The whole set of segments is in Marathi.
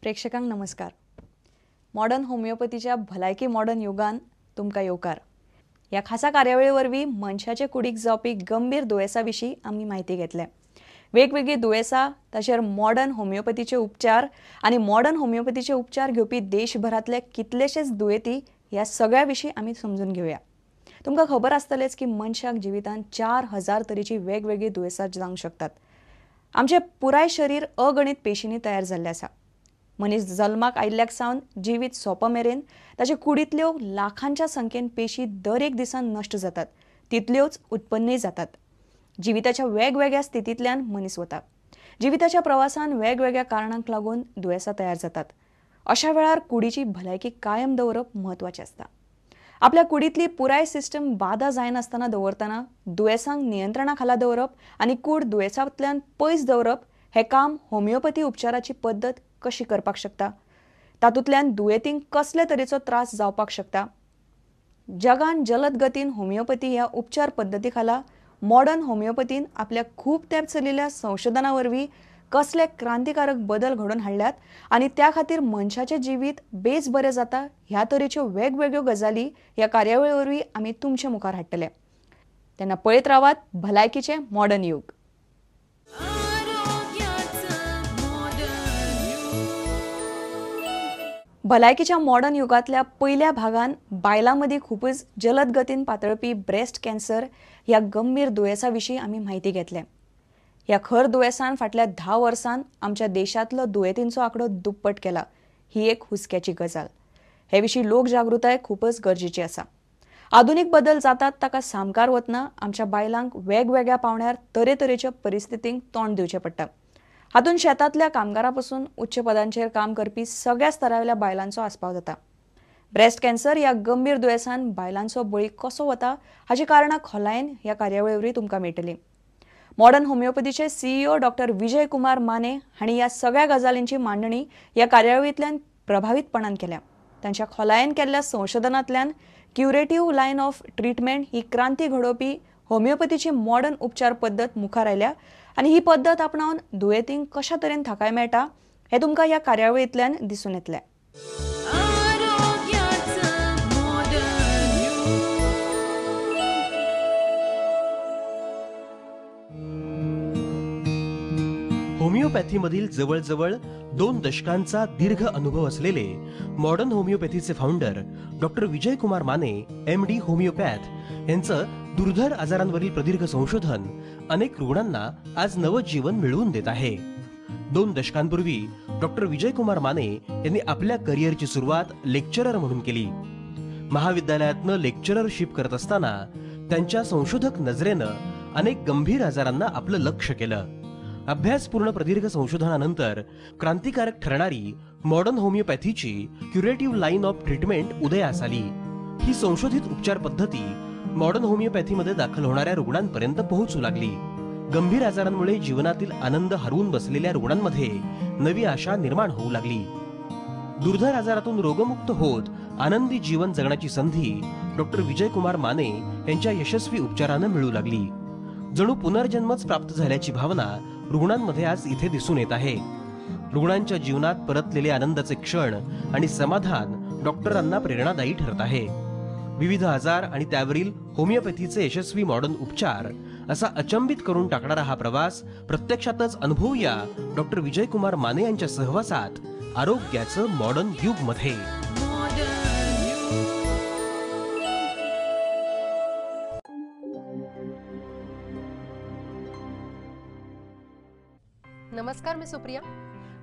प्रेक्षकांक नमस्कार. मॉडर्न होमिओपॅथीच्या भलायकी मॉडर्न युगान तुमकां येवकार. ह्या खासा कार्यावळी वरवीं मनशाचे कुडीक जावपी गंभीर दुयेसां विशीं आमी म्हायती घेतले. वेगवेगळी दुयेसां तशेंच मॉडर्न होमिओपॅथीचे उपचार आनी मॉडर्न होमिओपॅथीचे उपचार घेवपी देशभरातले कितलेशेच दुयेंती ह्या सगळ्या विशीं आमी समजून घेवया. तुमकां खबर आसतलेच की मनशाक जिवितांत 4000 तरेची वेगवेगळी दुयेसां जावंक शकतात. आमचे पुराय शरीर अगणित पेशींनी तयार जाल्ले आसा. मनीस जल्माक आयिल्ल्याक सावन जिवीत सोंप मेरेन ताचे कुडींतल्यो लाखांच्या संख्येन पेशी दर एक दिसान नश्ट जातात, तितल्योच उत्पन्नय जातात. जिविताच्या वेगवेगळ्या स्थितींतल्यान मनीस वता. जिविताच्या प्रवासान वेगवेगळ्या कारणांक लागून दुयेसां तयार जातात. अशा वेळार कुडीची भलायकी कायम दवरप म्हत्वाचें आसता. आपल्या कुडींतली पुराय सिस्टम बाधा जायनासतना दवरतना दुयेसांक नियंत्रणा खाला दवरप आनी कूड दुयेसांतल्यान पयस दवरप हें काम होमिओपॅथी उपचाराची पद्दत कशी करपाक शकता. तातूंतल्यान दुयेंतींक कसले तरेचो त्रास जावपाक शकता. जगान जलद गतीन होमिओपॅथी ह्या उपचार पद्दती खाला मॉडर्न होमिओपॅथीन आपल्या खूब तेंप चलिल्ल्या संशोधना वरवीं कसले क्रांतिकारक बदल घडोवन हाडल्यात आनी त्या खातीर मनशाचें जिवीत बेस बरें जाता ह्या तरेच्यो वेगवेगळ्यो गजाली ह्या कार्यावळी वरवीं आमी तुमचे मुखार हाडटले. तेन्ना पळयत रावात भलायकीचें मॉडर्न युग. भलायकीच्या मॉडर्न युगांतल्या पयल्या भागान बायलां मदीं खूबच जलद गतीन पातळपी ब्रेस्ट कॅन्सर ह्या गंभीर दुयेसा विशीं आमी म्हायती घेतले. ह्या खर दुयेसान फाटल्या 10 वर्सांत आमच्या देशांतलो दुयेंतींचो आंकडो दुप्पट केला. ही एक हुस्क्याची गजाल. हे विशीं लोकजागृताय खूबच गरजेची आसा. आधुनीक बदल जातात ताका सामकार वतना आमच्या बायलांक वेगवेगळ्या पावंड्यार तरेतरेच्या परिस्थितींक तोंड दिवचें पडटा. हातून शेतांतल्या कामगारां पासून उच्च पदांचेर काम करपी सगळ्या स्तरावयल्या बायलांचो आस्पाव जाता. ब्रेस्ट कॅन्सर ह्या गंभीर दुयेसान बायलांचो बळी कसो वता हाची कारणां खोलायेन ह्या कार्यावळी वरवीं तुमकां मेळटलीं. मॉडर्न होमिओपॅथीचे CEO डॉक्टर विजय कुमार माने हांणी ह्या सगळ्या गजालींची मांडणी ह्या कार्यावळींतल्यान प्रभावीतपणान केल्या. तांच्या खोलायेन केल्ल्या संशोधनांतल्यान क्युरेटिव्ह लायन ऑफ ट्रिटमेंट ही क्रांती घडोवपी होमिओपॅथीची मॉडर्न उपचार पद्दत मुखार आयल्या आनी ही पद्दत आपणावन दुयेंतींक कशा तरेन थाकाय मेळटा हें तुमकां ह्या कार्यावळींतल्यान दिसून येतलें. होमिओपॅथीमधील जवळजवळ 2 दशकांचा दीर्घ अनुभव असलेले modern होमिओपॅथीचे founder doctor Vijay Kumar Mane MD homeopath यांचं दुर्धर आजारांवरील प्रदीर्घ संशोधन अनेक रुग्णांना आज नवजीवन मिळवून देत आहे. 2 दशकांपूर्वी डॉक्टर विजय कुमार माने यांनी आपल्या करिअरची सुरुवात लेक्चरर म्हणून केली. महाविद्यालयातनं लेक्चररशिप करत असताना त्यांच्या संशोधक नजरेनं अनेक गंभीर आजारांना आपलं लक्ष केलं. अभ्यासपूर्ण प्रदीर्घ संशोधनानंतर क्रांतिकारक ठरणारी मॉडर्न होमिओपॅथीची क्युरेटिव्ह लाईन ऑफ ट्रीटमेंट उदयास आली. ही संशोधित उपचार पद्धती मॉडर्न होमिओपॅथीमध्ये दाखल होणाऱ्या रुग्णांपर्यंत पोहोचू लागली. गंभीर आजारांमुळे जीवनातील आनंद हरवून बसलेल्या रुग्णांमध्ये नवी आशा निर्माण होऊ लागली. दुर्धर आजारातून रोगमुक्त होत आनंदी जीवन जगण्याची संधी डॉक्टर विजय कुमार माने यांच्या यशस्वी उपचारानं मिळू लागली. जणू पुनर्जन्मच प्राप्त झाल्याची भावना रुग्णांमध्ये आज इथे दिसून येत आहे. रुग्णांच्या जीवनात परतलेले आनंदाचे क्षण आणि समाधान डॉक्टरांना प्रेरणादायी ठरत आहे. विविध आजार आणि त्यावरील होमिओपॅथीचे यशस्वी मॉडर्न उपचार असा अचंबित करून टाकणारा हा प्रवास प्रत्यक्षातच अनुभवूया डॉक्टर विजय कुमार माने यांच्या सहवासात आरोग्याचं मॉडर्न युग मध्ये. नमस्कार, मी सुप्रिया.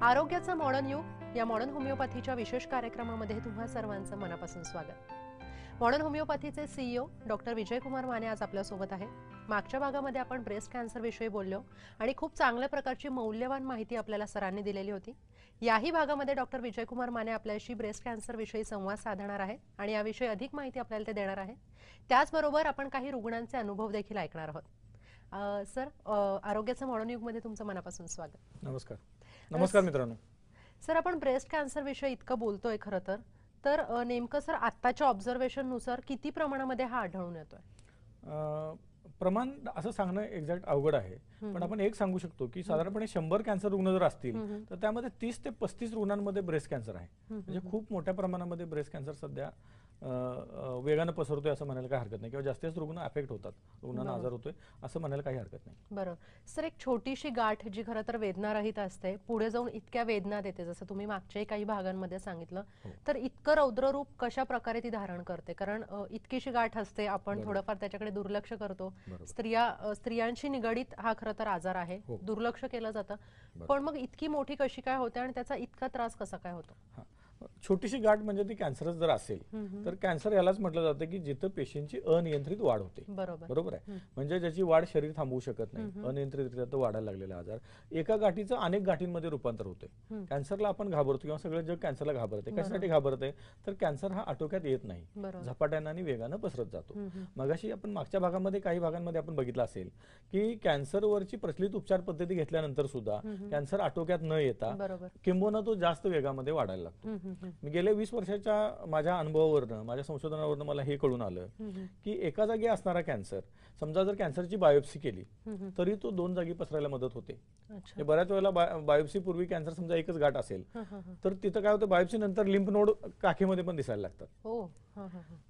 आरोग्याचं मॉडर्न युग या मॉडर्न होमिओपॅथीच्या विशेष कार्यक्रमामध्ये तुम्हा सर्वांचं मनापासून स्वागत. मॉडर्न होमिओपॅथीचे CEO डॉक्टर विजय कुमार माने आज आपल्यासोबत आहे. मागच्या भागामध्ये आपण ब्रेस्ट कॅन्सर विषयी बोललो आणि खूप चांगल्या प्रकारची मौल्यवान माहिती आपल्याला सरांनी दिलेली होती. याही भागामध्ये डॉक्टर विजय कुमार माने आपल्याशी ब्रेस्ट कॅन्सर विषयी संवाद साधणार आहे आणि याविषयी अधिक माहिती आपल्याला ते देणार आहे. त्याचबरोबर आपण काही रुग्णांचे अनुभव देखील ऐकणार आहोत. सर, आरोग्याचं मॉडर्न युग मध्ये तुमचं मनापासून स्वागत. नमस्कार. नमस्कार मित्रांनो. सर, आपण ब्रेस्ट कॅन्सर विषयी इतकं बोलतोय खरं तर नेमकं सर आत्ताच्या ऑब्झर्वेशन नुसार किती प्रमाणामध्ये हा आढळून येतोय? प्रमाण असं सांगणं एक्झॅक्ट अवघड आहे, पण आपण एक सांगू शकतो की साधारणपणे 100 कॅन्सर रुग्ण जर असतील तर त्यामध्ये 30 ते 35 रुग्णांमध्ये ब्रेस्ट कॅन्सर आहे. म्हणजे खूप मोठ्या प्रमाणामध्ये ब्रेस्ट कॅन्सर सध्या वेगानं पसरतोय असं म्हणायला काही हरकत नाही, किंवा जास्तीत जास्त रुग्ण अफेक्ट होतात, रुग्णांना आजार होतोय असं म्हणायला काही हरकत नाही. बरोबर सर, एक छोटीशी गाठ जी खरं तर वेदनारहित असते, पुढे जाऊन इतक्या वेदना देते, जसं तुम्ही मागच्याही काही भागांमध्ये सांगितलं, तर इतकं रौद्र रूप कशा प्रकारे ती धारण करते? कारण इतकीशी गाठ असते, आपण थोडंफार त्याच्याकडे दुर्लक्ष करतो. स्त्रियांशी निगडीत हा खरं तर आजार आहे, दुर्लक्ष केलं जातं, पण मग इतकी मोठी कशी काय होते आणि त्याचा इतका त्रास कसा काय होतो? छोटीशी गाठ म्हणजे ती कॅन्सरच जर असेल तर कॅन्सर यालाच म्हटलं जातं की जिथं पेशींची अनियंत्रित वाढ होते. बरोबर आहे. म्हणजे ज्याची वाढ शरीर थांबवू शकत नाही, अनियंत्रितरित्या तो वाढायला लागलेला आजार, एका गाठीचं अनेक गाठींमध्ये रूपांतर होते. कॅन्सरला आपण घाबरतो किंवा सगळं जग कॅन्सरला घाबरते. कशासाठी घाबरते? तर कॅन्सर हा आटोक्यात येत नाही, झपाट्यानं आणि वेगानं पसरत जातो. मगाशी आपण मागच्या भागामध्ये काही भागांमध्ये आपण बघितलं असेल की कॅन्सरवरची प्रचलित उपचार पद्धती घेतल्यानंतर सुद्धा कॅन्सर आटोक्यात न येता किंबहुना तो जास्त वेगामध्ये वाढायला लागतो. मी गेल्या 20 वर्षाच्या माझ्या अनुभवावरनं, माझ्या संशोधनावरनं मला हे कळून आलं की एका जागी असणारा कॅन्सर, समजा जर कॅन्सरची बायोप्सी केली तरी तो 2 जागी पसरायला मदत होते. बऱ्याच वेळेला बायोप्सी पूर्वी कॅन्सर समजा एकच गाठ असेल तर तिथं काय होतं, बायोप्सी नंतर लिम्फ नोड काखेमध्ये पण दिसायला लागतात.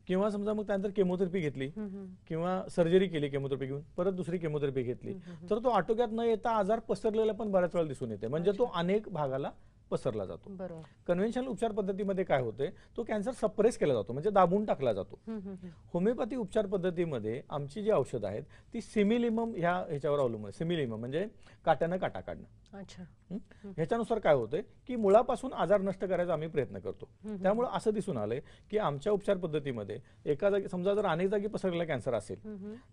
किंवा समजा मग त्यानंतर केमोथेरपी घेतली किंवा सर्जरी केली केमोथेरपी घेऊन, परत दुसरी केमोथेरपी घेतली तर तो आटोक्यात न येता आजार पसरलेला पण बऱ्याच वेळा दिसून येते. म्हणजे तो अनेक भागाला पसरला जातो. कन्व्हेन्शनल उपचार पद्धतीमध्ये काय होते, तो कॅन्सर सप्रेस केला जातो, म्हणजे दाबून टाकला जातो. होमिओपॅथी उपचार पद्धतीमध्ये आमची जी औषधं आहेत ती सिमिलिमम ह्याच्यावर अवलंबून आहे. सिमिलिमम म्हणजे काट्यानं काटा काढणं. ह्याच्यानुसार काय होतंय की मुळापासून आजार नष्ट करायचा आम्ही प्रयत्न करतो. त्यामुळे असं दिसून आलंय की आमच्या उपचार पद्धतीमध्ये एका जागी समजा जर अनेक जागी पसरलेला कॅन्सर असेल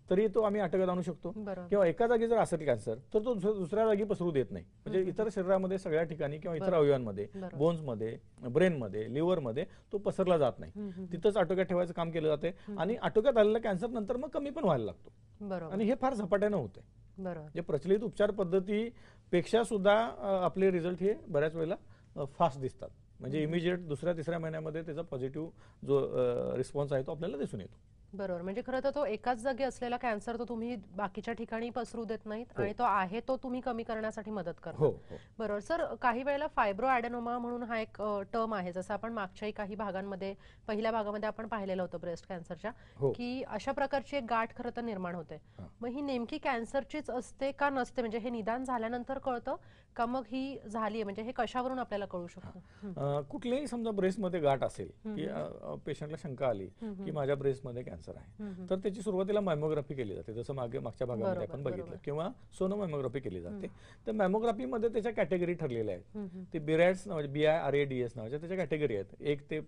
तरी तो आम्ही आटोक्यात आणू शकतो, किंवा एका जागी जर असेल कॅन्सर तर तो दुसऱ्या जागी पसरू देत नाही. म्हणजे इतर शरीरामध्ये सगळ्या ठिकाणी किंवा इतर अवयवांमध्ये, बोन्समध्ये, ब्रेनमध्ये, लिव्हरमध्ये तो पसरला जात नाही. तिथंच आटोक्यात ठेवायचं काम केलं जाते आणि आटोक्यात आलेला कॅन्सर नंतर मग कमी पण व्हायला लागतो. आणि हे फार झपाट्यानं होते. जे प्रचलित उपचार पद्धतीपेक्षा सुद्धा आपले रिझल्ट हे बऱ्याच वेळेला फास्ट दिसतात. म्हणजे इमिजिएट 2-3 महिन्यामध्ये त्याचा पॉझिटिव्ह जो रिस्पॉन्स आहे तो आपल्याला दिसून येतो. बरोबर, म्हणजे खरं तर तो एकाच जागी असलेला कॅन्सर तो तुम्ही बाकीच्या ठिकाणी पसरू देत नाहीत आणि तो आहे तो तुम्ही कमी करण्यासाठी मदत करता. बरोबर सर, काही वेळेला फायब्रो ॲडेनोमा म्हणून हा एक टर्म आहे, जसं आपण मागच्याही काही भागांमध्ये, पहिल्या भागामध्ये आपण पाहिलेलं होतं ब्रेस्ट कॅन्सरच्या, की अशा प्रकारची एक गाठ खरं तर निर्माण होते. मग ही नेमकी कॅन्सरचीच असते का नसते? म्हणजे हे निदान झाल्यानंतर कळतं का मग ही झाली, म्हणजे हे कशावरून आपल्याला कळू शकतं? कुठल्याही समजा ब्रेस्टमध्ये गाठ असेल की पेशंटला शंका आली की माझ्या ब्रेस्टमध्ये कॅन्सर आहे, तर त्याची सुरुवातीला मॅमोग्राफी केली जाते, जसं मागच्या भागामध्ये आपण बघितलं, किंवा सोनोमॅमोग्राफी केली जाते. तर मॅमोग्राफीमध्ये त्याच्या कॅटेगरी ठरलेल्या आहेत. ते बिरॅड्स नावाचे, BIRADS नावाच्या त्याच्या कॅटेगरी आहेत. 1 ते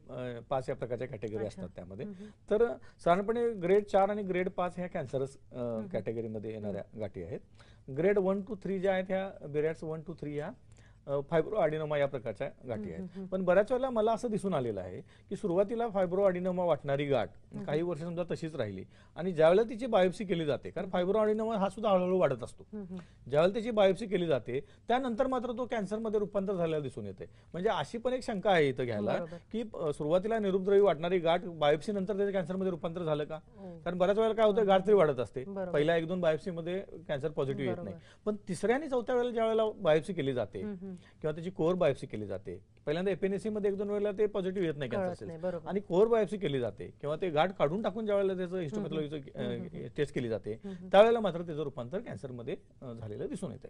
5 या प्रकारच्या कॅटेगरी असतात त्यामध्ये. तर साधारणपणे ग्रेड 4 आणि ग्रेड 5 ह्या कॅन्सरस कॅटेगरीमध्ये येणाऱ्या गाठी आहेत. ग्रेड 1 to 3 ज्या आहेत ह्या बिरॅड्स 1 to 3 ह्या फायब्रो ॲडिनोमा या प्रकारच्या गाठी आहेत. पण बऱ्याच वेळेला मला असं दिसून आलेलं आहे की सुरुवातीला फायब्रो ॲडिनोमा वाटणारी गाठ काही वर्ष समजा तशीच राहिली, आणि ज्यावेळेला तिची बायोप्सी केली जाते, कारण फायब्रो ॲडिनोमा हा सुद्धा हळूहळू वाढत असतो, ज्यावेळेला त्याची बायोप्सी केली जाते त्यानंतर मात्र तो कॅन्सरमध्ये रूपांतर झालेला दिसून येते. म्हणजे अशी पण एक शंका आहे इथं घ्यायला की सुरुवातीला निरुपद्रवी वाटणारी गाठ बायोप्सी नंतर त्याच्या कॅन्सरमध्ये रूपांतर झालं का? कारण बऱ्याच वेळेला काय होतं, गाठ तरी वाढत असते, पहिल्या 1-2 बायोप्सीमध्ये कॅन्सर पॉझिटिव्ह येत नाही, पण तिसऱ्या आणि चौथ्या वेळेला ज्या वेळेला बायोप्सी केली जाते किंवा त्याची कोर बायोप्सी केली जाते, पहिल्यांदा एपीएनएसी मध्ये 1-2 वेळेला ते पॉझिटिव्ह येत नाही कॅन्सर सेल्स, आणि कोर बायोप्सी केली जाते किंवा ते गाठ काढून टाकून ज्या वेळेला त्याचं हिस्टोपॅथॉलॉजीचं टेस्ट केली जाते त्यावेळेला मात्र त्याचं रूपांतर कॅन्सरमध्ये झालेलं दिसून येते.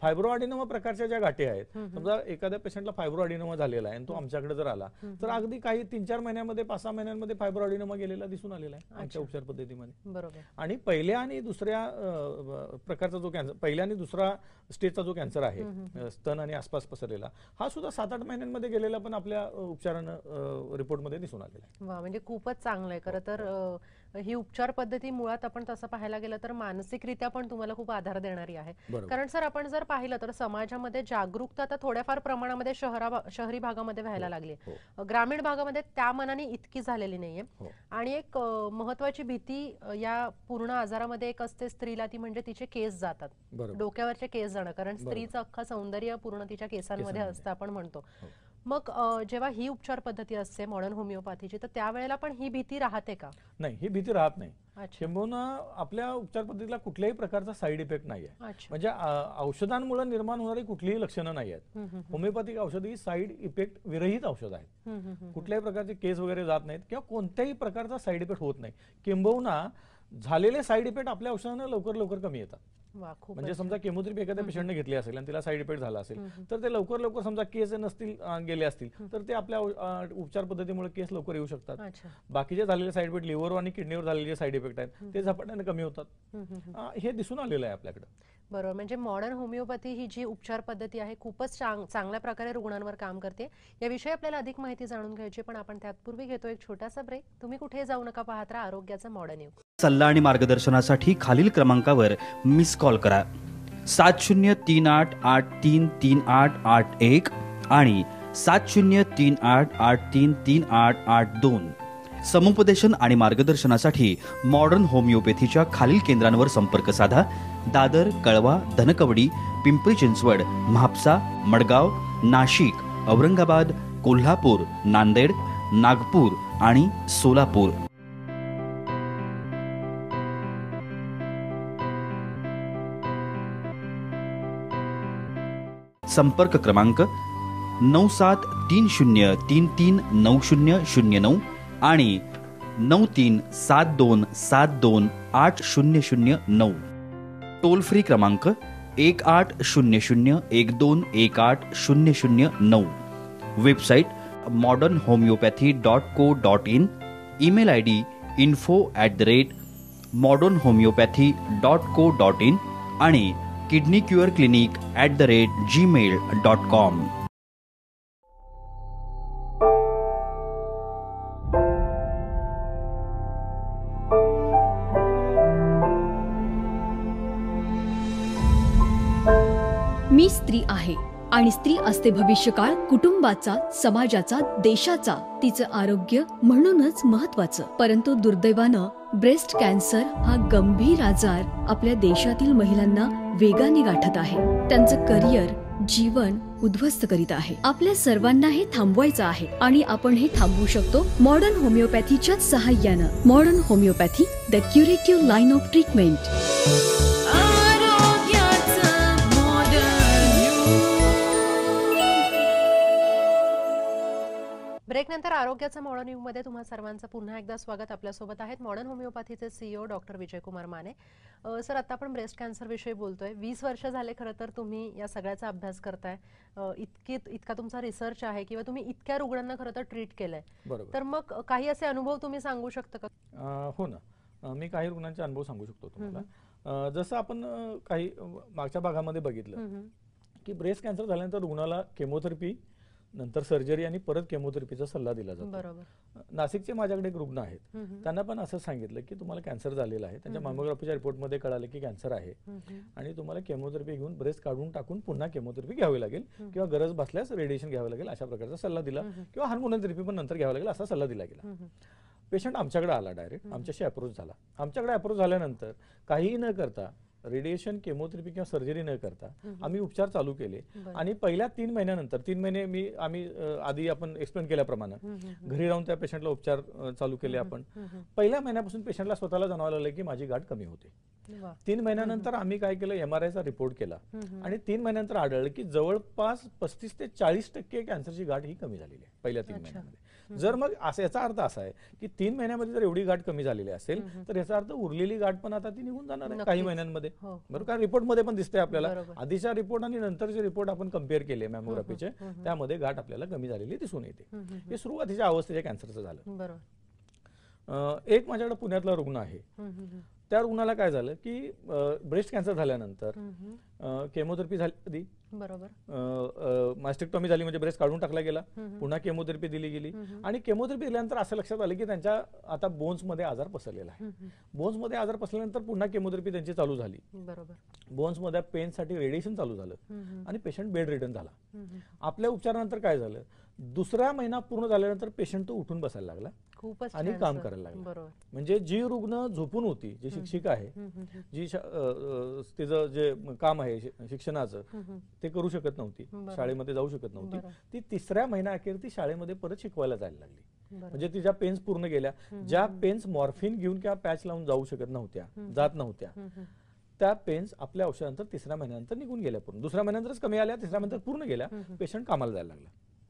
फायब्रो ॲडिनोमा प्रकारच्या ज्या गाठी आहेत, समजा एखाद्या पेशंटला फायब्रो ॲडिनोमा झालेला आहे आणि तो आमच्याकडे जर आला तर अगदी काही 3-4 महिन्यामध्ये, 5-6 महिन्यांमध्ये फायब्रो ॲडिनोमा गेलेला दिसून आलेला आहे आमच्या उपचार पद्धतीमध्ये. आणि पहिल्या आणि दुसऱ्या प्रकारचा जो कॅन्सर, पहिल्या आणि दुसरा स्टेजचा जो कॅन्सर आहे स्तन आणि आसपास पसरलेला, हा सुद्धा 7-8 महिन्यांमध्ये गेलेला पण आपल्या उपचारानं रिपोर्टमध्ये दिसून आलेला आहे. वा, म्हणजे खूपच चांगलं आहे. खरं तर ही उपचार पद्धती मुळात आपण तसं पाहायला गेलं तर मानसिकरित्या पण तुम्हाला खूप आधार देणारी आहे. कारण सर आपण जर पाहिलं तर समाजामध्ये जागरूकता आता थोड्याफार प्रमाणामध्ये शहरी भागामध्ये व्हायला लागली, ग्रामीण भागामध्ये त्या मनाने इतकी झालेली नाहीये. आणि एक महत्वाची भीती या पूर्ण आजारामध्ये एक असते स्त्रीला, ती म्हणजे तिचे केस जातात, डोक्यावरचे केस जाणं, कारण स्त्रीचं अख्खं सौंदर्य पूर्ण तिच्या केसांमध्ये असतं आपण म्हणतो. मग जेव्हा ही उपचार पद्धती असते मॉडर्न होमिओपॅथीची, तर त्यावेळेला पण ही भीती राहते का? नाही, ही भीती राहत नाही. अच्छा. किंबहुना आपल्या उपचार पद्धतीला कुठल्याही प्रकारचा साईड इफेक्ट नाही आहे. अच्छा. म्हणजे औषधांमुळे निर्माण होणारी कुठलीही लक्षणं नाही आहेत. होमिओपॅथिक औषध ही साईड इफेक्ट विरहित औषध आहेत. कुठल्याही प्रकारचे केस वगैरे जात नाहीत किंवा कोणत्याही प्रकारचा साईड इफेक्ट होत नाही. किंबहुना झालेले साईड इफेक्ट आपल्या औषधांना लवकर लवकर कमी येतात. म्हणजे समजा केमोथेरपी एखाद्या पेशंटने घेतली असेल आणि तिला साईड इफेक्ट झाला असेल, तर ते लवकर लवकर समजा केस नसतील गेले असतील तर ते आपल्या उपचार पद्धतीमुळे केस लवकर येऊ शकतात. बाकीचे झालेले साईड इफेक्ट लिव्हर आणि किडनीवर झालेले साईड इफेक्ट आहेत ते झपाट्याने कमी होतात. हे दिसून आलेलं आहे आपल्याकडे. बरोबर. म्हणजे मॉडर्न होमिओपॅथी ही जी उपचार पद्धती आहे खूपच चांगल्या प्रकारे रुग्णांवर काम करते. याविषयी आपल्याला अधिक माहिती जाणून घ्यायची, पण आपण त्यापूर्वी घेतो एक छोटासा ब्रेक. तुम्ही कुठे जाऊ नका, पाहत राहा आरोग्याचं मॉडर्न युग. सल्ला आणि मार्गदर्शनासाठी खालील क्रमांकावर मिस कॉल करा 7038833881 आणि 7038833882. समुपदेशन आणि मार्गदर्शनासाठी मॉडर्न होमिओपॅथीच्या खालील केंद्रांवर संपर्क साधा. दादर, कळवा, धनकवडी, पिंपरी चिंचवड, म्हापसा, मडगाव, नाशिक, औरंगाबाद, कोल्हापूर, नांदेड, नागपूर आणि सोलापूर. संपर्क क्रमांक 9730339009 आणि 9372728009. टोल फ्री क्रमांक 180012180009. Website modernhomeopathy.co.in. Email ID info@modernhomeopathy.co.in आणि kidneycureclinic@gmail.com. मी स्त्री आहे आणि स्त्री असते भविष्यकाळ कुटुंबाचा, समाजाचा, देशाचा. तिचं आरोग्य म्हणूनच महत्वाचं. परंतु दुर्दैवानं ब्रेस्ट कॅन्सर हा गंभीर आजार आपल्या देशातील महिलांना वेगाने गाठत आहे. त्यांचं करिअर, जीवन उद्ध्वस्त करीत आहे. आपल्या सर्वांना हे थांबवायचं आहे आणि आपण हे थांबवू शकतो मॉडर्न होमिओपॅथीच्या सहाय्यानं. Modern homeopathy, the curative line of treatment. Break नंतर आरोग्याचं मॉडर्न युग मध्ये तुम्हा सर्वांचं पुन्हा एकदा स्वागत. आपल्यासोबत आहेत मॉडर्न होमिओपॅथीचे CEO doctor Vijaykumar Mane. Sir, आता आपण ब्रेस्ट कॅन्सर विषयी बोलतोय. 20 वर्ष झाले खरं तर तुम्ही या सगळ्याचा अभ्यास करताय. इतका तुमचा रिसर्च आहे किंवा तुम्ही इतक्या रुग्णांना खरं तर ट्रीट केलंय. तर मग काही असे अनुभव तुम्ही सांगू शकता का? हो ना, मी काही रुग्णांचे अनुभव सांगू शकतो तुम्हाला. जसं आपण काही मागच्या भागामध्ये बघितलं की ब्रेस्ट कॅन्सर झाल्यानंतर रुग्णाला केमोथेरपी, नंतर सर्जरी आणि परत केमोथेरपीचा सल्ला दिला जातो. नाशिकचे माझ्याकडे एक रुग्ण आहेत, त्यांना पण असं सांगितलं की तुम्हाला कॅन्सर झालेला आहे. त्यांच्या मॅमोग्राफीच्या रिपोर्टमध्ये कळालं की कॅन्सर आहे आणि तुम्हाला केमोथेरपी घेऊन ब्रेस्ट काढून टाकून पुन्हा केमोथेरपी घ्यावी लागेल किंवा गरज भासल्यास रेडिएशन घ्यावं लागेल, अशा प्रकारचा सल्ला दिला. किंवा हार्मोनल थेरपी पण नंतर घ्यावं लागेल असा सल्ला दिला गेला. पेशंट आमच्याकडे आला, डायरेक्ट आमच्याशी अप्रोच झाला. आमच्याकडे अप्रोच झाल्यानंतर काहीही न करता, रेडिएशन, केमोथेरपी किंवा सर्जरी न करता आम्ही उपचार चालू केले. आणि पहिल्या 3 महिन्यानंतर, 3 महिने आम्ही आधी आपण एक्सप्लेन केल्याप्रमाणे घरी राहून त्या पेशंटला उपचार चालू केले आपण. पहिल्या महिन्यापासून पेशंटला स्वतःला जाणवायला लागलं की माझी गाठ कमी होते. 3 महिन्यानंतर आम्ही काय केलं, MRIचा रिपोर्ट केला आणि 3 महिन्यानंतर आढळलं की जवळपास 35 ते 40% कॅन्सरची गाठ ही कमी झालेली आहे पहिल्या 3 महिन्यामध्ये. जर मग याचा अर्थ असा आहे की 3 महिन्यामध्ये जर एवढी गाठ कमी झालेली असेल तर याचा अर्थ उरलेली गाठ पण आता ती निघून जाणार आहे काही महिन्यांमध्ये. बरोबर, कारण रिपोर्ट मध्ये पण दिसते आपल्याला. आधीच्या रिपोर्ट आणि नंतरचे रिपोर्ट आपण कम्पेअर केले मॅमोग्राफीचे, त्यामध्ये गाठ आपल्याला कमी झालेली दिसून येते. हे सुरुवातीच्या अवस्थेच्या कॅन्सरचं झालं. एक माझ्याकडे पुण्यातला रुग्ण आहे. त्या रुग्णाला काय झालं की ब्रेस्ट कॅन्सर झाल्यानंतर केमोथेरपी झाली आधी, मॅस्टेक्टॉमी झाली म्हणजे ब्रेस्ट काढून टाकला गेला, पुन्हा केमोथेरपी दिली गेली आणि केमोथेरपी दिल्यानंतर असं लक्षात आलं की त्यांच्या आता बोन्स मध्ये आजार पसरलेला आहे. बोन्स मध्ये आजार पसरल्यानंतर पुन्हा केमोथेरपी त्यांची चालू झाली. बोन्स मध्ये पेन साठी रेडिएशन चालू झालं आणि पेशंट बेड रिटर्न झाला. आपल्या उपचारानंतर काय झालं, दुसरा महिना पूर्ण झाल्यानंतर पेशंट तो उठून बसायला लागला खूपच आणि छान काम सर. करायला लागला. बरोबर. म्हणजे जी रुग्ण झोपून होती, जी शिक्षिका आहे, जी तिचं जे काम आहे शिक्षणाचं ते करू शकत नव्हती, शाळेमध्ये जाऊ शकत नव्हती, ती तिसऱ्या महिन्याअखेर ती शाळेमध्ये परत शिकवायला जायला लागली. म्हणजे तिच्या पेन्स पूर्ण गेल्या. ज्या पेन्स मॉर्फिन घेऊन किंवा पॅच लावून जाऊ शकत नव्हत्या, जात नव्हत्या, त्या पेन्स आपल्या औषधानंतर तिसऱ्या महिन्यानंतर निघून गेल्या पूर्ण. दुसऱ्या महिन्यानंतरच कमी आल्या, तिसऱ्या महिन्यानंतर पूर्ण गेल्या, पेशंट कामाला जायला लागला.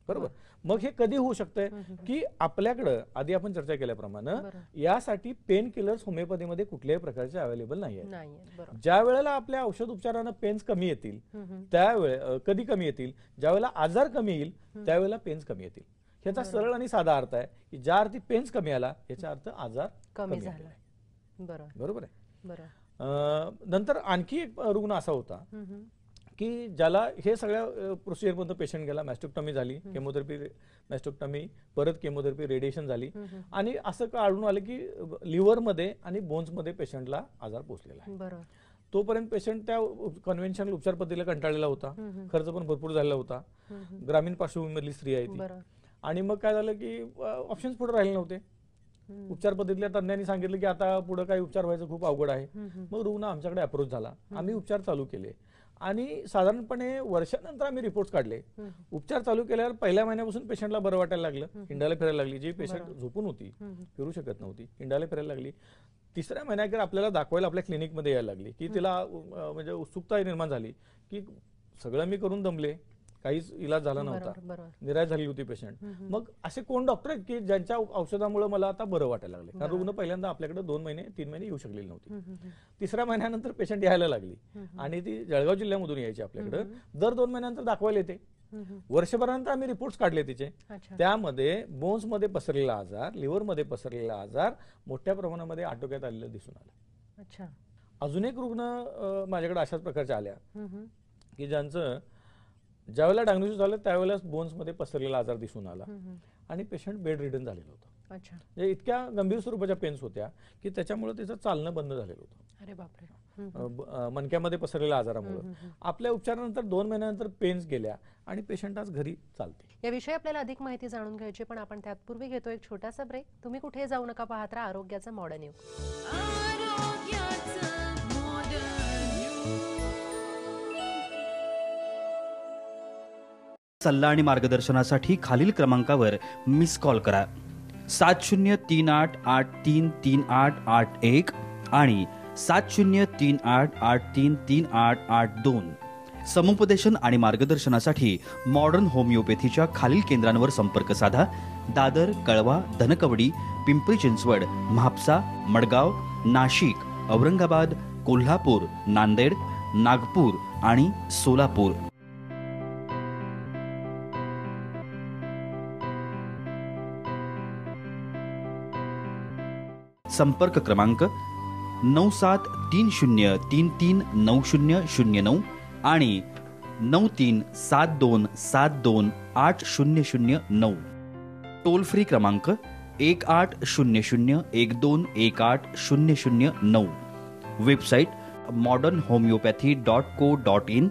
बरोबर. मग हे कधी होऊ शकतंय की आपल्याकडे आधी आपण चर्चा केल्याप्रमाणे यासाठी पेन किलर्स होमिओपॅथीमध्ये कुठल्याही प्रकारचे अवेलेबल नाही आहेत. ज्या वेळेला आपल्या औषध उपचारानं पेन्स कमी येतील त्यावेळे कधी कमी येतील, ज्या वेळेला आजार कमी येईल त्यावेळेला पेन्स कमी येतील. ह्याचा सरळ आणि साधा अर्थ आहे की ज्या अर्थी पेन्स कमी आला याचा अर्थ आजार कमी झाला. बरोबर आहे. नंतर आणखी एक रुग्ण असा होता की ज्याला हे सगळ्या प्रोसिजरपर्यंत पेशंट गेला, मॅस्टोक्टमी झाली, केमोथेरपी, मॅस्टोक्टमी, परत केमोथेरपी, रेडिएशन झाली आणि असं आढळून आलं की लिव्हरमध्ये आणि बोन्समध्ये पेशंटला आजार पोहोचलेला आहे. तोपर्यंत पेशंट त्या कन्व्हेन्शनल उपचार पद्धतीला कंटाळलेला होता, खर्च पण भरपूर झालेला होता, ग्रामीण पार्श्वभूमीमधली स्त्री आहे ती. आणि मग काय झालं की ऑप्शन्स पुढे राहिले नव्हते. उपचार पद्धतीतल्या तज्ञांनी सांगितलं की आता पुढे काही उपचार व्हायचं खूप अवघड आहे. मग रुग्ण आमच्याकडे अप्रोच झाला, आम्ही उपचार चालू केले आणि साधारणपणे वर्षानंतर आम्ही रिपोर्ट्स काढले. उपचार चालू केल्यावर पहिल्या महिन्यापासून पेशंटला बरं वाटायला लागलं, हिंडायला फिरायला लागली. जी पेशंट झोपून होती, फिरू शकत नव्हती, हिंडायला फिरायला लागली. तिसऱ्या महिन्यात आपल्याला दाखवायला आपल्या क्लिनिकमध्ये यायला लागली की तिला म्हणजे उत्सुकता निर्माण झाली की सगळं मी करून दमले, काहीच इलाज झाला नव्हता, निराश झाली होती पेशंट. मग असे कोण डॉक्टर आहेत की ज्यांच्या औषधामुळे मला आता बरं वाटायला लागले. कारण रुग्ण पहिल्यांदा आपल्याकडे 2 महिने 3 महिने येऊ शकलेली नव्हती. तिसऱ्या महिन्यानंतर पेशंट यायला लागली आणि ती जळगाव जिल्ह्यामधून यायची आपल्याकडे. दर 2 महिन्यानंतर दाखवायला येते. वर्षभरानंतर आम्ही रिपोर्ट्स काढले तिचे. त्यामध्ये बोन्स मध्ये पसरलेला आजार, लिव्हर मध्ये पसरलेला आजार मोठ्या प्रमाणामध्ये आटोक्यात आलेलं दिसून आलं. अजून एक रुग्ण माझ्याकडे अशाच प्रकारच्या आल्या की ज्यांचं ज्यावेळेला डायग्नोसिस झालं त्यावेळेला बोन्स मध्ये पसरलेला आजार दिसून आला आणि पेशंट बेड रिडन झालेलं होतं. म्हणजे इतक्या गंभीर स्वरूपाच्या पेन्स होत्या की त्याच्यामुळे त्याचं चालणं बंद झालेलं होतं. अरे बापरे. मणक्यामध्ये पसरलेल्या आजारामुळे. आपल्या उपचारानंतर 2 महिन्यानंतर पेन्स गेल्या आणि पेशंट आज घरी चालते. याविषयी आपल्याला अधिक माहिती जाणून घ्यायची, पण आपण त्यापूर्वी घेतो एक छोटासा ब्रेक. तुम्ही कुठे जाऊ नका, पाहत राहा आरोग्याचं मॉडर्न युग. सल्ला आणि मार्गदर्शनासाठी खालील क्रमांकावर मिस कॉल करा. 7038833881 आणि 7038833882. समुपदेशन आणि मार्गदर्शनासाठी मॉडर्न होमिओपॅथीच्या खालील केंद्रांवर संपर्क साधा. दादर, कळवा, धनकवडी, पिंपरी चिंचवड, म्हापसा, मडगाव, नाशिक, औरंगाबाद, कोल्हापूर, नांदेड, नागपूर आणि सोलापूर. संपर्क क्रमांक 9730339009 आणि 9372728009. टोल फ्री क्रमांक 180012180009. Website modernhomeopathy.co.in.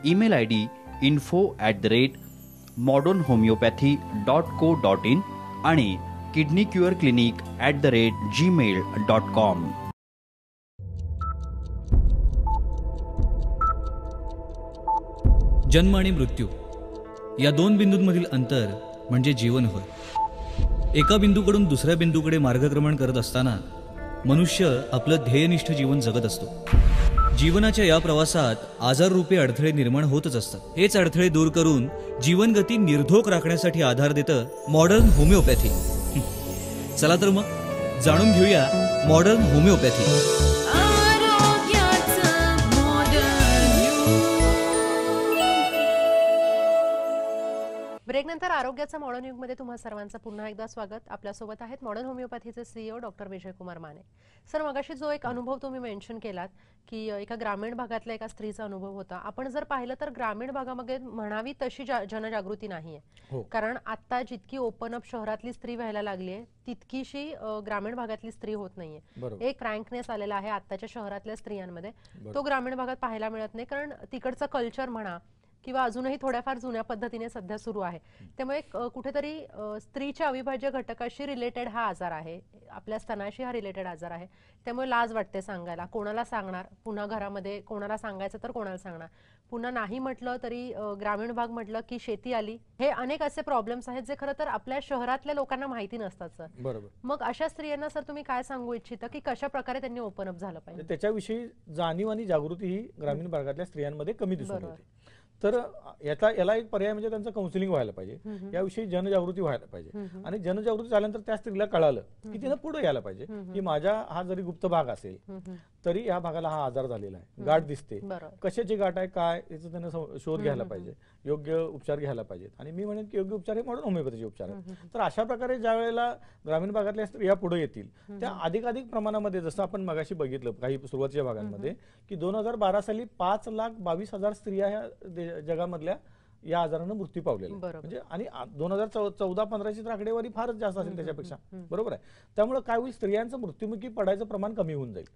Email ID info@modernhomeopathy.co.in आणि kidneycureclinic@gmail.com. जन्म आणि मृत्यू या 2 बिंदूंमधील अंतर म्हणजे जीवन होय. एका बिंदूकडून दुसऱ्या बिंदूकडे मार्गक्रमण करत असताना मनुष्य आपलं ध्येयनिष्ठ जीवन जगत असतो. जीवनाच्या या प्रवासात आजाररूपी अडथळे निर्माण होतच असतात. हेच अडथळे दूर करून जीवनगती निर्धोक राखण्यासाठी आधार देतं मॉडर्न होमिओपॅथी. चला तर मग जाणून घेऊया मॉडर्न होमिओपॅथी. ब्रेकनंतर आरोग्याचा मॉडर्न युग मध्ये तुम्हा सर्वांचं पुन्हा एकदा स्वागत. आपल्यासोबत आहेत मॉडर्न होमिओपॅथीचे CEO doctor Vijaykumar Mane. Sir, मगाशी जो एक अनुभव तुम्ही मेन्शन केलात की एका ग्रामीण भागातल्या एका स्त्रीचा अनुभव होता. आपण जर पाहिलं तर ग्रामीण भागामध्ये म्हणावी तशी जनजागृती नाहीये. कारण आता जितकी ओपन अप शहरातली स्त्री व्हायला लागली आहे तितकीशी ग्रामीण भागातली स्त्री होत नाहीये. एक क्रँकनेस आलेला आहे आताच्या शहरातल्या स्त्रियांमध्ये. तो ग्रामीण भागात पाहायला मिळत नाही, कारण तिकडचं कल्चर म्हणा किंवा अजूनही थोड्याफार जुन्या पद्धतीने सध्या सुरू आहे, त्यामुळे कुठेतरी स्त्रीच्या अविभाज्य घटकाशी रिलेटेड हा आजार आहे, आपल्या स्तनाशी हा रिलेटेड आजार आहे, त्यामुळे लाज वाटते सांगायला. कोणाला सांगणार, पुन्हा घरामध्ये कोणाला सांगायचं तर कोणाला सांगणार, पुन्हा नाही म्हटलं तरी ग्रामीण भाग म्हटलं की शेती आली. हे अनेक असे प्रॉब्लेम्स आहेत जे खरं तर आपल्या शहरातल्या लोकांना माहिती नसतात सर. बरोबर. मग अशा स्त्रियांना सर तुम्ही काय सांगू इच्छिता की कशा प्रकारे त्यांनी ओपन अप झालं पाहिजे? त्याच्याविषयी जाणीव आणि जागृती ही ग्रामीण भागातल्या स्त्रियांमध्ये कमी दिसून येते. तर याला एक पर्याय म्हणजे त्यांचं काउन्सिलिंग व्हायला पाहिजे, याविषयी जनजागृती व्हायला पाहिजे. आणि जनजागृती झाल्यानंतर त्या स्त्रीला कळालं की तिनं पुढे यायला पाहिजे की माझ्या हा जरी गुप्त भाग असेल तरी या भागाला हा आजार झालेला आहे, गाठ दिसते, कशाची गाठ आहे काय याचा त्यानं शोध घ्यायला पाहिजे, योग्य उपचार घ्यायला पाहिजेत. आणि मी म्हणेन की योग्य उपचार हे मॉडर्न होमिओपॅथीचे उपचार आहेत. तर अशा प्रकारे ज्या वेळेला ग्रामीण भागातल्या स्त्रिया पुढे येतील त्या अधिकाधिक प्रमाणामध्ये, जसं आपण मगाशी बघितलं काही सुरुवातीच्या भागांमध्ये की 2012 साली 5,22,000 स्त्रिया ह्या जगामधल्या या आजारानं मृत्यू पावलेला, म्हणजे आणि 2014-15ची तर आकडेवारी फारच जास्त असेल त्याच्यापेक्षा. बरोबर आहे. त्यामुळे काय होईल, स्त्रियांचं मृत्युमुखी पडायचं प्रमाण कमी होऊन जाईल.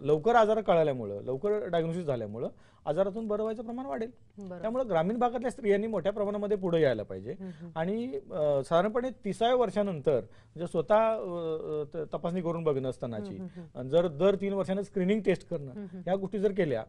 लवकर आजार कळाल्यामुळं, लवकर डायग्नोसिस झाल्यामुळं आजारातून बरं व्हायचं प्रमाण वाढेल. त्यामुळे ग्रामीण भागातल्या स्त्रियांनी मोठ्या प्रमाणामध्ये पुढे यायला पाहिजे. आणि साधारणपणे 30व्या वर्षानंतर म्हणजे स्वतः तपासणी करून बघणं स्तनाची, जर दर 3 वर्षांनी स्क्रीनिंग टेस्ट करणं, या गोष्टी जर केल्या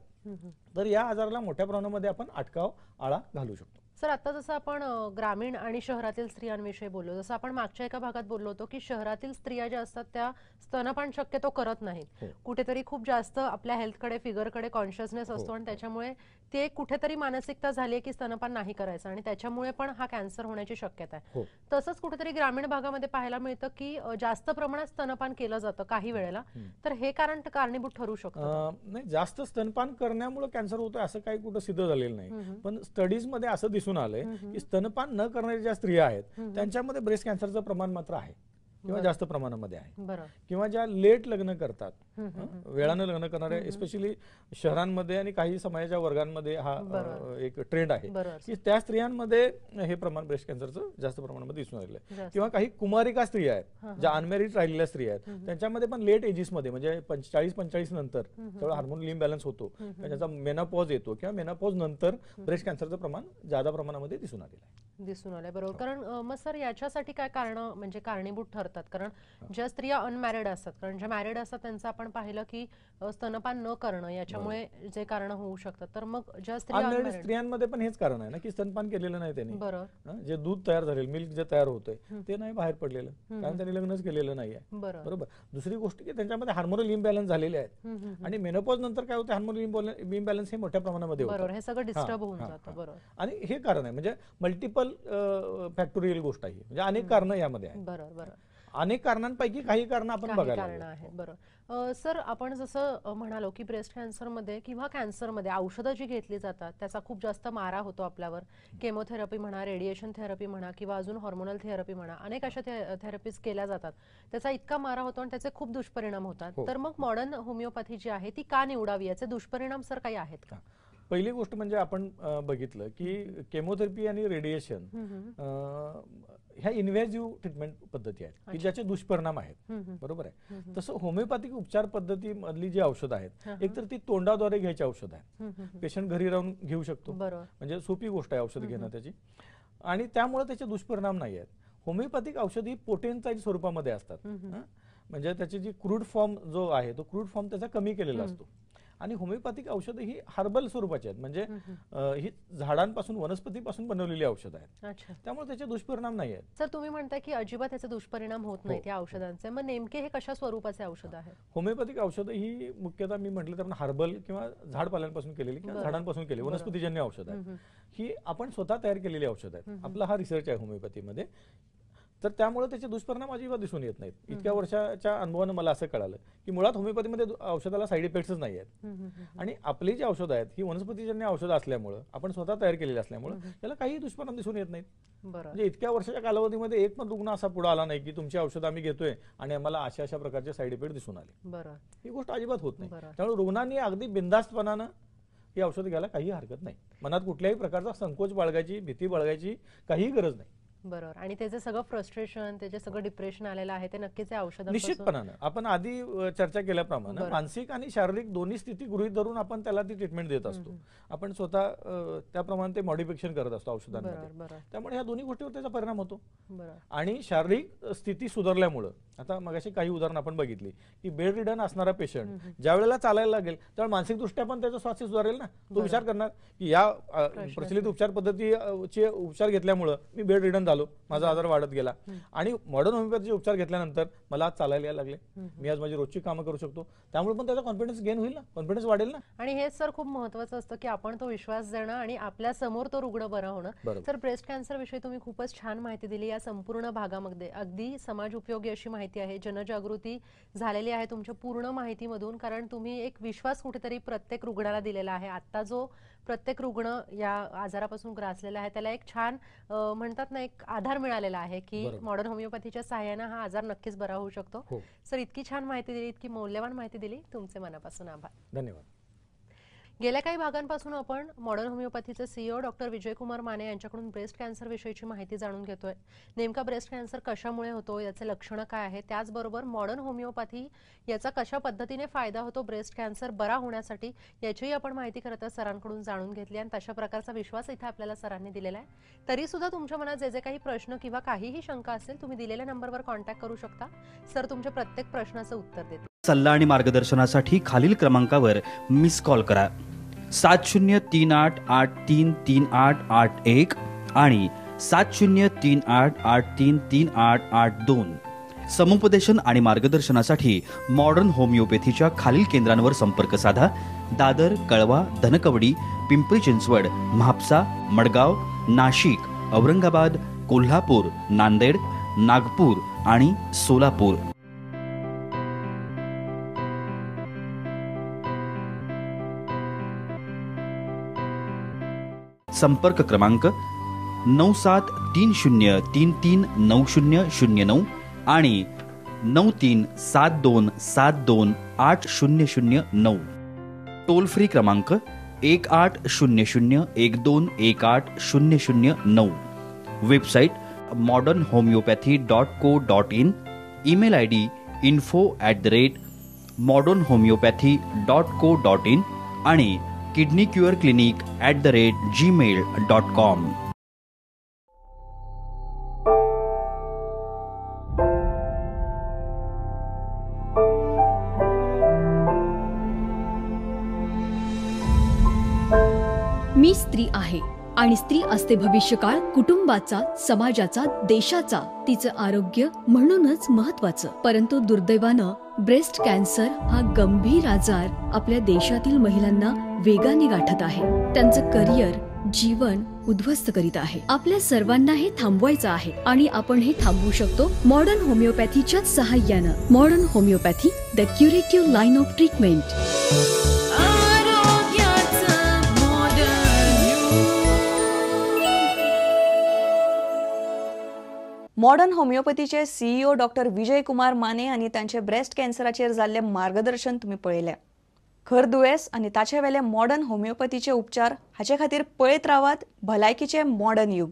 तर या आजाराला मोठ्या प्रमाणामध्ये आपण अटकाव, आळा घालू शकतो. सर, आता जसं आपण ग्रामीण आणि शहरातील स्त्रियांविषयी बोललो, जसं आपण मागच्या एका भागात बोललो होतो की शहरातील स्त्रिया ज्या असतात त्या स्तनपान शक्यतो करत नाहीत, कुठेतरी खूप जास्त आपल्या हेल्थकडे, फिगरकडे कॉन्शियसनेस असतो आणि त्याच्यामुळे ते कुठेतरी मानसिकता झाली आहे की स्तनपान नाही करायचं आणि त्याच्यामुळे पण हा कॅन्सर होण्याची शक्यता आहे. तसंच कुठेतरी ग्रामीण भागामध्ये पाहायला मिळतं की जास्त प्रमाणात स्तनपान केलं जातं काही वेळेला, तर हे कारण कारणीभूत ठरू शकतं? नाही, जास्त स्तनपान करण्यामुळे कॅन्सर होतं असं काही कुठं सिद्ध झालेलं नाही, पण स्टडीज मध्ये असं दिसून आलंय की स्तनपान न करणाऱ्या ज्या स्त्रिया आहेत त्यांच्यामध्ये ब्रेस्ट कॅन्सरचं प्रमाण मात्र आहे किंवा जास्त प्रमाणामध्ये आहे. किंवा ज्या लेट लग्न करतात, वेळानं लग्न करणाऱ्या, एस्पेशली शहरांमध्ये आणि काही समाजाच्या वर्गांमध्ये हा एक ट्रेंड आहे की त्या स्त्रियांमध्ये हे प्रमाण ब्रेस्ट कॅन्सरचं जास्त प्रमाणामध्ये दिसून आलेलं आहे. किंवा काही कुमारिका स्त्रिया आहेत, ज्या अनमॅरिड राहिलेल्या स्त्रिया आहेत, त्यांच्यामध्ये पण लेट एजेस मध्ये म्हणजे 40-45 नंतर जेव्हा हार्मोनल इम्बॅलन्स होतो, त्याचा मेनोपॉज येतो किंवा मेनोपॉज नंतर ब्रेस्ट कॅन्सरचं प्रमाण जादा प्रमाणामध्ये दिसून आलेलं आहे. बरोबर. कारण मग सर याच्यासाठी काय कारण म्हणजे कारणीभूत ठरतात? कारण ज्या स्त्रिया अनमॅरिड असतात, कारण ज्या मॅरिड असतात त्यांचं आपण पाहिलं की स्तनपान न करणं याच्यामुळे जे कारण होऊ शकतात, तर मग ज्या स्त्रियांमध्ये पण हेच कारण आहे ना की स्तनपान केलेलं नाही त्यांनी, जे दूध तयार झालेलं, मिल्क जे तयार होतंय ते नाही बाहेर पडलेलं, कारण त्यांनी लग्नच केलेलं नाहीये. बरोबर. दुसरी गोष्ट की त्यांच्यामध्ये हार्मोनल इम्बॅलन्स झालेले आहेत आणि मेनोपॉज नंतर काय होतं, हार्मोनल इम्बॅलन्स हे मोठ्या प्रमाणामध्ये होतं, हे सगळं डिस्टर्ब होऊन जातं. बरोबर. आणि हे कारण आहे, म्हणजे मल्टिपल फॅक्टोरियल गोष्ट आहे, म्हणजे अनेक कारणं यामध्ये आहेत. बरोबर. अनेक कारणांपैकी काही कारणं आपण बघायला आहे. बरोबर. सर, आपण जसं म्हणालो की ब्रेस्ट कॅन्सरमध्ये किंवा कॅन्सरमध्ये औषधं जी घेतली जातात त्याचा खूप जास्त मारा होतो आपल्यावर. केमोथेरपी म्हणा, रेडिएशन थेरपी म्हणा किंवा अजून हॉर्मोनल थेरपी म्हणा, अनेक अशा थेरपीज केल्या जातात. त्याचा इतका मारा होतो आणि त्याचे खूप दुष्परिणाम होतात. तर मग मॉडर्न होमिओपॅथी जी आहे ती का निवडावी, याचे दुष्परिणाम सर काही आहेत का? पहिली गोष्ट म्हणजे आपण बघितलं की केमोथेरपी आणि रेडिएशन ह्या इन्व्हेजिव्ह ट्रीटमेंट पद्धती आहेत की ज्याचे दुष्परिणाम आहेत. बरोबर आहे. तसं होमिओपॅथिक उपचार पद्धती मधली जी औषधं आहेत, एकतर ती तोंडाद्वारे घ्यायची औषध आहेत, पेशंट घरी राहून घेऊ शकतो, म्हणजे सोपी गोष्ट आहे औषध घेणं त्याची, आणि त्यामुळे त्याचे दुष्परिणाम नाही आहेत. होमिओपॅथिक औषध ही पोटेन्साइड स्वरूपामध्ये असतात, म्हणजे त्याची जी क्रूड फॉर्म जो आहे तो क्रूड फॉर्म त्याचा कमी केलेला असतो. आणि होमिओपॅथिक औषधं ही हर्बल स्वरूपाची आहेत, म्हणजे ही झाडांपासून, वनस्पतीपासून बनवलेली औषधं आहेत, त्यामुळे त्याचे दुष्परिणाम नाही आहेत. सर, तुम्ही म्हणताय की अजिबात त्याचे दुष्परिणाम होत नाहीत या औषधांचे, मग नेमके हे कशा स्वरूपाचे औषध आहे? होमिओपॅथिक औषधं ही मुख्यतः मी म्हटलं तर हर्बल किंवा झाडपाल्यांपासून केलेली किंवा झाडांपासून केलेली वनस्पतीजन्य औषध आहेत. ही आपण स्वतः तयार केलेली औषध आहेत. आपला हा रिसर्च आहे होमिओपॅथीमध्ये, तर त्यामुळे त्याचे दुष्परिणाम अजिबात दिसून येत नाहीत. इतक्या वर्षाच्या अनुभवानं मला असं कळालं की मुळात होमिओपॅथीमध्ये औषधाला साईड इफेक्ट्सच नाही आहेत. आणि आपली जी औषधं आहेत ही वनस्पतीजन्य औषधं असल्यामुळं, आपण स्वतः तयार केलेली असल्यामुळं त्याला काही दुष्परिणाम दिसून येत नाहीत. म्हणजे इतक्या वर्षाच्या कालावधीमध्ये एक पण रुग्ण असा पुढे आला नाही की तुमची औषधं आम्ही घेतोय आणि आम्हाला अशा अशा प्रकारचे साईड इफेक्ट दिसून आले. ही गोष्ट अजिबात होत नाही. त्यामुळे रुग्णांनी अगदी बिनधास्तपणानं ही औषध घ्यायला काही हरकत नाही. मनात कुठल्याही प्रकारचा संकोच बाळगायची, भीती बाळगायची काही गरज नाही. बरोबर. आणि त्याचे सगळं फ्रस्ट्रेशन, त्याचे सगळं डिप्रेशन आलेलं आहे ते नक्कीच या औषधांपासून निश्चितपणानं आपण आधी चर्चा केल्याप्रमाणे मानसिक आणि शारीरिक दोन्ही स्थिती गृहीत धरून आपण त्याला ती ट्रीटमेंट देत असतो. आपण स्वतः त्याप्रमाणे ते मॉडिफिकेशन करत असतो औषधांमध्ये. त्यामुळे ह्या दोन्ही गोष्टीवर त्याचा परिणाम होतो. आणि शारीरिक स्थिती सुधारल्यामुळं, आता मगाशी काही उदाहरण आपण बघितली की बेड रिडन असणारा पेशंट ज्या वेळेला चालायला लागेल त्यावेळेला मानसिकदृष्ट्या पण त्याचं स्वास्थ्य सुधारेल ना. तो विचार करणार की या प्रचलित उपचार पद्धतीचे उपचार घेतल्यामुळं मी बेड रिडन झालो, माझा आजार वाढत गेला. आणि मॉडर्न होमिओपॅथीचे उपचार घेतल्यानंतर मला आज चालायला यायला लागले, मी आज माझी रोजची कामं करू शकतो. त्यामुळे पण त्याचा कॉन्फिडन्स गेन होईल ना, कॉन्फिडन्स वाढेल ना. आणि हे सर खूप महत्त्वाचं असतं की आपण तो विश्वास देणं आणि आपल्या समोर तो रुग्ण बरा होणं. सर, ब्रेस्ट कॅन्सर विषयी तुम्ही खूपच छान माहिती दिली. या संपूर्ण भागामध्ये अगदी समाज उपयोगी अशी माहिती आहे, जनजागृती झालेली आहे तुमच्या पूर्ण माहितीमधून. कारण तुम्ही एक विश्वास कुठेतरी प्रत्येक रुग्णाला दिलेला आहे. आता जो प्रत्येक रुग्ण या आजारापासून ग्रासलेला आहे त्याला एक छान म्हणतात ना, एक आधार मिळालेला आहे की मॉडर्न होमिओपॅथीच्या सहाय्याने हा आजार नक्कीच बरा होऊ शकतो. सर, इतकी छान माहिती दिली, इतकी मौल्यवान माहिती दिली, तुमचे मनापासून आभार. धन्यवाद. गेल्या काही भागांपासून आपण मॉडर्न होमिओपॅथीचे सीईओ डॉक्टर विजयकुमार माने यांच्याकडून ब्रेस्ट कॅन्सर विषयीची माहिती जाणून घेतोय. नेमका ब्रेस्ट कॅन्सर कशामुळे होतो, याचे लक्षणं काय आहेत, त्याचबरोबर मॉडर्न होमिओपॅथी याचा कशा पद्धतीने फायदा होतो ब्रेस्ट कॅन्सर बरा होण्यासाठी, याचीही आपण माहिती खरं तर सरांकडून जाणून घेतली. आणि तशा प्रकारचा विश्वास इथे आपल्याला सरांनी दिलेला आहे. तरी सुद्धा तुमच्या मनात जे जे काही प्रश्न किंवा काहीही शंका असेल, तुम्ही दिलेल्या नंबरवर कॉन्टॅक्ट करू शकता. सर तुमच्या प्रत्येक प्रश्नाचं उत्तर देतील. सल्ला आणि मार्गदर्शनासाठी खालील क्रमांकावर मिस कॉल करा. 7038833881 आणि 7038833882. समुपदेशन आणि मार्गदर्शनासाठी मॉडर्न होमिओपॅथीच्या खालील केंद्रांवर संपर्क साधा. दादर, कळवा, धनकवडी, पिंपरी चिंचवड, म्हापसा, मडगाव, नाशिक, औरंगाबाद, कोल्हापूर, नांदेड, नागपूर आणि सोलापूर. संपर्क क्रमांक 9730339009 आणि 9372728009. टोल फ्री क्रमांक 180012180009. Website modernhomeopathy.co.in. Email ID info@modernhomeopathy.co.in आणि kidneycureclinic@gmail.com. मी स्त्री आहे आणि स्त्री असते भविष्यकाळ कुटुंबाचा, समाजाचा, देशाचा, तिचं आरोग्य म्हणूनच महत्वाचं. परंतु दुर्दैवानं ब्रेस्ट कॅन्सर हा गंभीर आजार आपल्या देशातील महिलांना वेगाने गाठत आहे. त्यांचं करिअर, जीवन उद्ध्वस्त करीत आहे. आपल्या सर्वांना हे थांबवायचं आहे आणि आपण हे थांबवू शकतो मॉडर्न होमिओपॅथीच्या सहाय्यानं. Modern homeopathy, the curative line of treatment. Modern होमिओपॅथीचे सीईओ डॉक्टर विजयकुमार माने आणि त्यांचे ब्रेस्ट कॅन्सराचेर जाल्ले मार्गदर्शन तुम्ही पळयले. खर दुयेंस आणि ताचे वेले मॉडर्न होमिओपॅथीचे उपचार हाचे खातीर पळयत रावात भलायकीचे मॉडर्न युग.